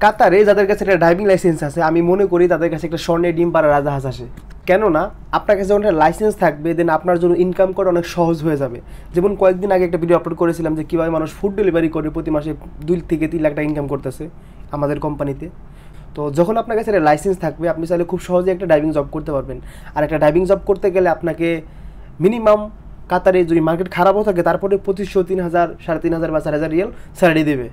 কাতারে যাদের কাছে একটা ড্রাইভিং লাইসেন্স আছে আমি মনে করি তাদের কাছে একটা স্বর্ণের ডিম পাড়া রাজাহাঁস আসে। কেননা আপনার কাছে যখন একটা লাইসেন্স থাকবে দেন আপনার জন্য ইনকাম করা অনেক সহজ হয়ে যাবে। যেমন কয়েকদিন আগে একটা ভিডিও আপলোড করেছিলাম যে কীভাবে মানুষ ফুড ডেলিভারি করে প্রতি মাসে 2 থেকে 3 লাখ টাকা ইনকাম করতেছে আমাদের কোম্পানিতে। তো যখন আপনার কাছে একটা লাইসেন্স থাকবে আপনি চাইলে খুব সহজে একটা ড্রাইভিং জব করতে পারবেন। আর একটা ড্রাইভিং জব করতে গেলে আপনাকে মিনিমাম কাতারে যদি মার্কেট খারাপও থাকে তারপরে 2500, 3000, 3500 বা 4000 রিয়াল স্যালারি দেবে।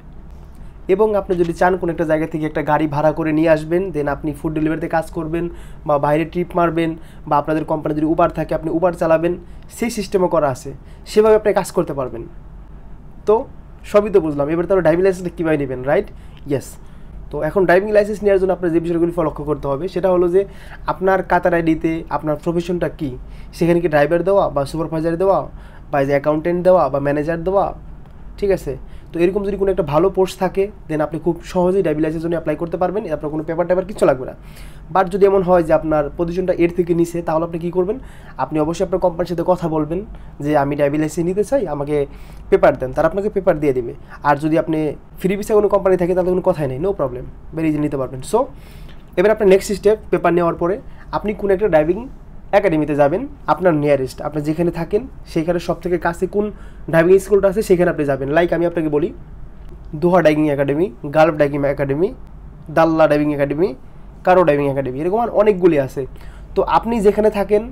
এবং আপনি যদি চান কোনো একটা জায়গা থেকে একটা গাড়ি ভাড়া করে নিয়ে আসবেন, দেন আপনি ফুড ডেলিভারিতে কাজ করবেন বা বাইরে ট্রিপ মারবেন, বা আপনাদের কোম্পানি যদি উবার থাকে আপনি উবার চালাবেন, সেই সিস্টেমও করা আছে, সেভাবে আপনি কাজ করতে পারবেন। তো সবই তো বুঝলাম, এবার তাহলে ড্রাইভিং লাইসেন্সটা কীভাবে নেবেন, রাইট? ইয়েস। তো এখন ড্রাইভিং লাইসেন্স নেওয়ার জন্য আপনার যে বিষয়গুলি লক্ষ্য করতে হবে সেটা হলো যে আপনার কাতার আইডিতে আপনার প্রফেশনটা কী, সেখানে কি ড্রাইভার দেওয়া বা সুপারভাইজার দেওয়া বা যে অ্যাকাউন্টেন্ট দেওয়া বা ম্যানেজার দেওয়া, ঠিক আছে? তো এরকম যদি কোনো একটা ভালো পোস্ট থাকে দেন আপনি খুব সহজেই ড্রাইভিং লাইসেন্সের জন্য অ্যাপ্লাই করতে পারবেন। আপনার কোনো পেপার কিছু লাগবে না। বাট যদি এমন হয় যে আপনার পজিশনটা এর থেকে নিচে, তাহলে আপনি কী করবেন, আপনি অবশ্যই আপনার কোম্পানির সাথে কথা বলবেন যে আমি ড্রাইভিং লাইসেন্স নিতে চাই, আমাকে পেপার দেন, তারা আপনাকে পেপার দিয়ে দেবে। আর যদি আপনি ফ্রি ভিসা কোনো কোম্পানি থাকে তাহলে কোনো কথাই নেই, নো প্রবলেম, ভেরি ইজি নিতে পারবেন। সো এবার আপনার নেক্সট স্টেপ, পেপার নেওয়ার পরে আপনি কোনো একটা ড্রাইভিং একাডেমিতে যাবেন, আপনার নিয়ারেস্ট, আপনি যেখানে থাকেন সেইখানে সবথেকে কাছে কোন ড্রাইভিং স্কুলটা আছে সেখানে আপনি যাবেন। লাইক আমি আপনাকে বলি Doha driving academy, Gulf driving academy, Dallah driving academy, Karwa driving academy, এরকম অনেকগুলি আছে। তো আপনি যেখানে থাকেন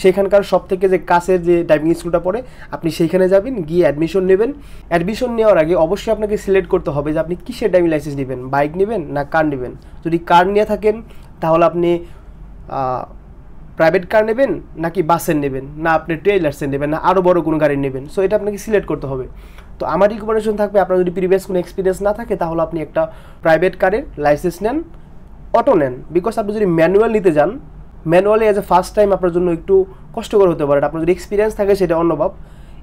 সেখানকার সবথেকে যে কাছের যে ড্রাইভিং স্কুলটা পড়ে আপনি সেইখানে যাবেন, গিয়ে অ্যাডমিশন নেবেন। অ্যাডমিশন নেওয়ার আগে অবশ্যই আপনাকে সিলেক্ট করতে হবে যে আপনি কিসের ড্রাইভিং লাইসেন্স নেবেন, বাইক নেবেন না কার নেবেন। যদি কার নিয়ে থাকেন তাহলে আপনি প্রাইভেট কার নেবেন নাকি বাসের নেবেন, না আপনি ট্রেইলার্সের নেবেন, না আরও বড় কোনো গাড়ি নেবেন। সো এটা আপনাকে সিলেক্ট করতে হবে। তো আমার রিকমেন্ডেশন থাকবে আপনার যদি প্রিভিয়াস কোনো এক্সপিরিয়েন্স না থাকে তাহলে আপনি একটা প্রাইভেট কারের লাইসেন্স নেন, অটো নেন। বিকজ আপনি যদি ম্যানুয়াল নিতে যান, manually as a first time আপনার জন্য একটু কষ্টকর হতে পারে। আপনার যদি এক্সপিরিয়েন্স থাকে সেটা অন্যভাব,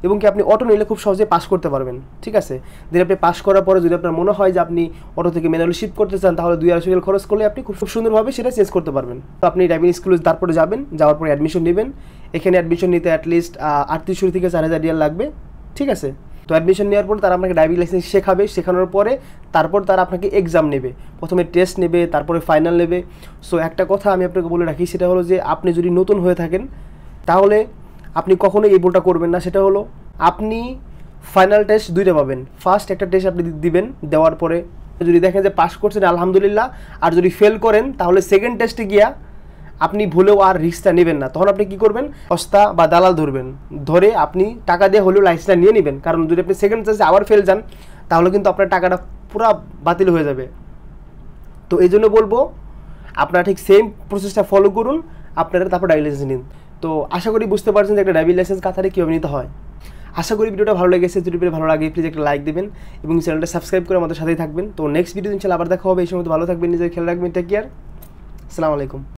এবং কি আপনি অটো নিলে খুব সহজে পাস করতে পারবেন, ঠিক আছে? যদি আপনি পাস করার পরে যদি আপনার মনে হয় যে আপনি অটো থেকে ম্যানুয়ালি শিফট করতে চান তাহলে 2-250 রিয়াল খরচ করলে আপনি খুব সুন্দরভাবে সেটা চেঞ্জ করতে পারবেন। তো আপনি ড্রাইভিং স্কুলে তারপরে যাবেন, যাওয়ার পরে অ্যাডমিশন নেবেন। এখানে অ্যাডমিশন নিতে অ্যাটলিস্ট 3800 থেকে 4000 রিয়াল লাগবে, ঠিক আছে? তো অ্যাডমিশন নেওয়ার পর তারা আপনাকে ড্রাইভিং লাইসেন্স শেখাবে, শেখানোর পরে তারপর তারা আপনাকে এক্সাম নেবে, প্রথমে টেস্ট নেবে, তারপরে ফাইনাল নেবে। সো একটা কথা আমি আপনাকে বলে রাখি, সেটা হলো যে আপনি যদি নতুন হয়ে থাকেন তাহলে আপনি কখনোই এই ভুলটা করবেন না। সেটা হলো আপনি ফাইনাল টেস্ট 2টা পাবেন। ফার্স্ট একটা টেস্ট আপনি দিবেন, দেওয়ার পরে যদি দেখেন যে পাস করছেন আলহামদুলিল্লাহ, আর যদি ফেল করেন তাহলে সেকেন্ড টেস্টে গিয়া আপনি ভুলেও আর রিস্কটা নেবেন না। তখন আপনি কী করবেন, সস্তা বা দালাল ধরবেন, ধরে আপনি টাকা দিয়ে হলেও লাইসেন্সটা নিয়ে নেবেন। কারণ যদি আপনি সেকেন্ড টেস্টে আবার ফেল যান তাহলে কিন্তু আপনার টাকাটা পুরো বাতিল হয়ে যাবে। তো এই জন্য বলবো আপনারা ঠিক সেম প্রসেসটা ফলো করুন, আপনারা তারপর ড্রাইভিং লাইসেন্স নিন। তো আশা করি বুঝতে পারছেন যে একটা ড্রাইভিং লাইসেন্স কাতারে কীভাবে নিতে হয়। আশা করি ভিডিওটা ভালো লেগেছে। যদি ভালো লাগে প্লিজ একটা লাইক দেবেন এবং চ্যানেলটা সাবস্ক্রাইব করে আমাদের সাথেই থাকবেন। তো নেক্সট ভিডিও ইনশাআল্লাহ আবার দেখা হবে। এই সময় ভালো থাকবেন, নিজের খেয়াল রাখবেন। টেক কেয়ার, আসসালামু আলাইকুম।